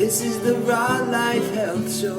This is the Raw Life Health Show.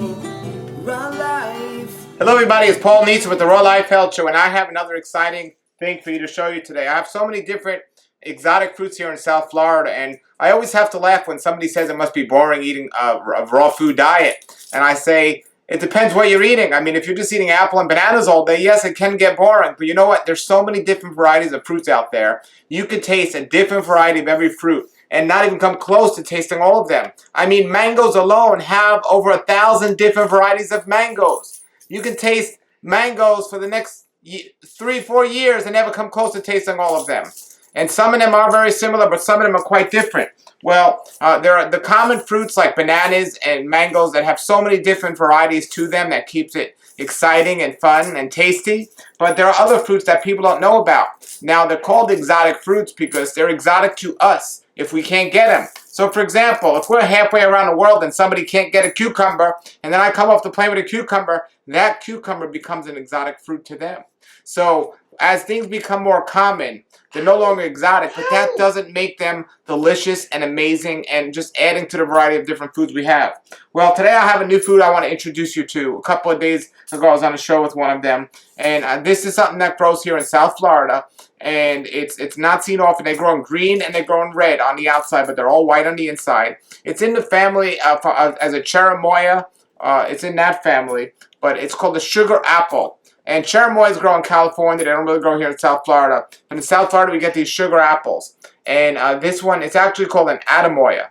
Raw Life. Hello everybody, it's Paul Neeson with the Raw Life Health Show, and I have another exciting thing for you to show you today. I have so many different exotic fruits here in South Florida, and I always have to laugh when somebody says it must be boring eating a raw food diet. And I say, it depends what you're eating. I mean, if you're just eating apple and bananas all day, yes, it can get boring. But you know what? There's so many different varieties of fruits out there. You could taste a different variety of every fruit and not even come close to tasting all of them. I mean, mangoes alone have over 1,000 different varieties of mangoes. You can taste mangoes for the next 3-4 years and never come close to tasting all of them. And some of them are very similar, but some of them are quite different. Well, there are the common fruits like bananas and mangoes that have so many different varieties to them that keeps it exciting and fun and tasty. But there are other fruits that people don't know about. Now, they're called exotic fruits because they're exotic to us if we can't get them. So, for example, if we're halfway around the world and somebody can't get a cucumber, and then I come off the plane with a cucumber, that cucumber becomes an exotic fruit to them. So, as things become more common, they're no longer exotic, but that doesn't make them delicious and amazing and just adding to the variety of different foods we have. Well, today I have a new food I want to introduce you to. A couple of days ago, I was on a show with one of them, and this is something that grows here in South Florida, and it's not seen often. They grow in green and they grow in red on the outside, but they're all white on the inside. It's in the family as a cherimoya. It's in that family, but it's called the sugar apple. And cherimoyas grow in California. They don't really grow here in South Florida. And in South Florida, we get these sugar apples. And this one, it's actually called an Atamoya.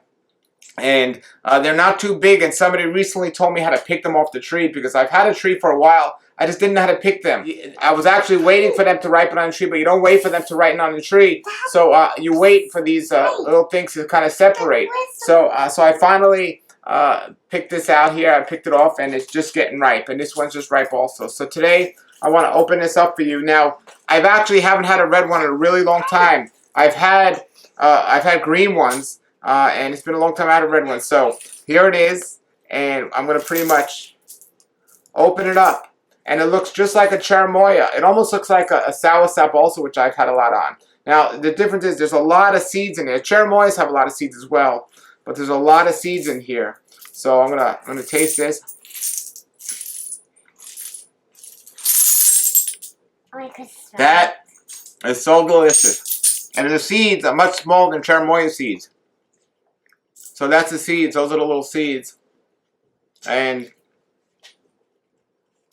And they're not too big. And somebody recently told me how to pick them off the tree because I've had a tree for a while. I just didn't know how to pick them. I was actually waiting for them to ripen on the tree, but you don't wait for them to ripen on the tree. So you wait for these little things to kind of separate. So I finally picked this out here. I picked it off and it's just getting ripe, and this one's just ripe also. So today I want to open this up for you. Now, I've actually haven't had a red one in a really long time. I've had green ones, and it's been a long time I had a red one. So here it is, and I'm going to pretty much open it up. And it looks just like a cherimoya. It almost looks like a soursop also, which I've had a lot on. Now, the difference is there's a lot of seeds in there. Cherimoyas have a lot of seeds as well, but there's a lot of seeds in here. So I'm gonna taste this. That is so delicious. And the seeds are much smaller than cherimoya seeds. So that's the seeds. Those are the little seeds. And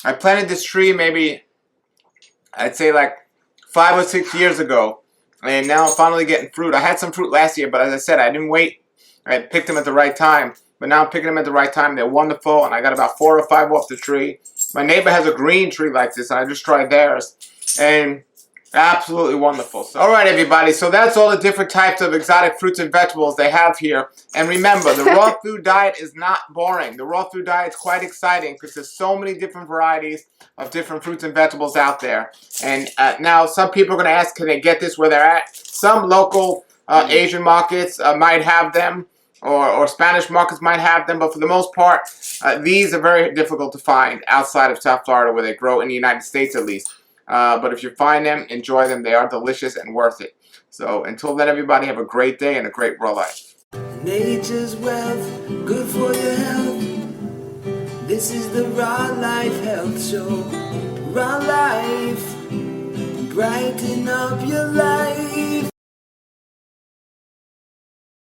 I planted this tree maybe, I'd say like 5 or 6 years ago. And now I'm finally getting fruit. I had some fruit last year, but as I said, I didn't wait. I picked them at the right time. But now I'm picking them at the right time. They're wonderful. And I got about 4 or 5 off the tree. My neighbor has a green tree like this. And I just tried theirs. And absolutely wonderful. So, all right, everybody. So that's all the different types of exotic fruits and vegetables they have here. And remember, the raw food diet is not boring. The raw food diet is quite exciting because there's so many different varieties of different fruits and vegetables out there. And now some people are going to ask, can they get this where they're at? Some local Asian markets might have them. Or Spanish markets might have them, but for the most part, these are very difficult to find outside of South Florida where they grow in the United States at least. But if you find them, enjoy them. They are delicious and worth it. So until then, everybody, have a great day and a great raw life. Nature's wealth, good for your health. This is the Raw Life Health Show. Raw Life, brighten up your life.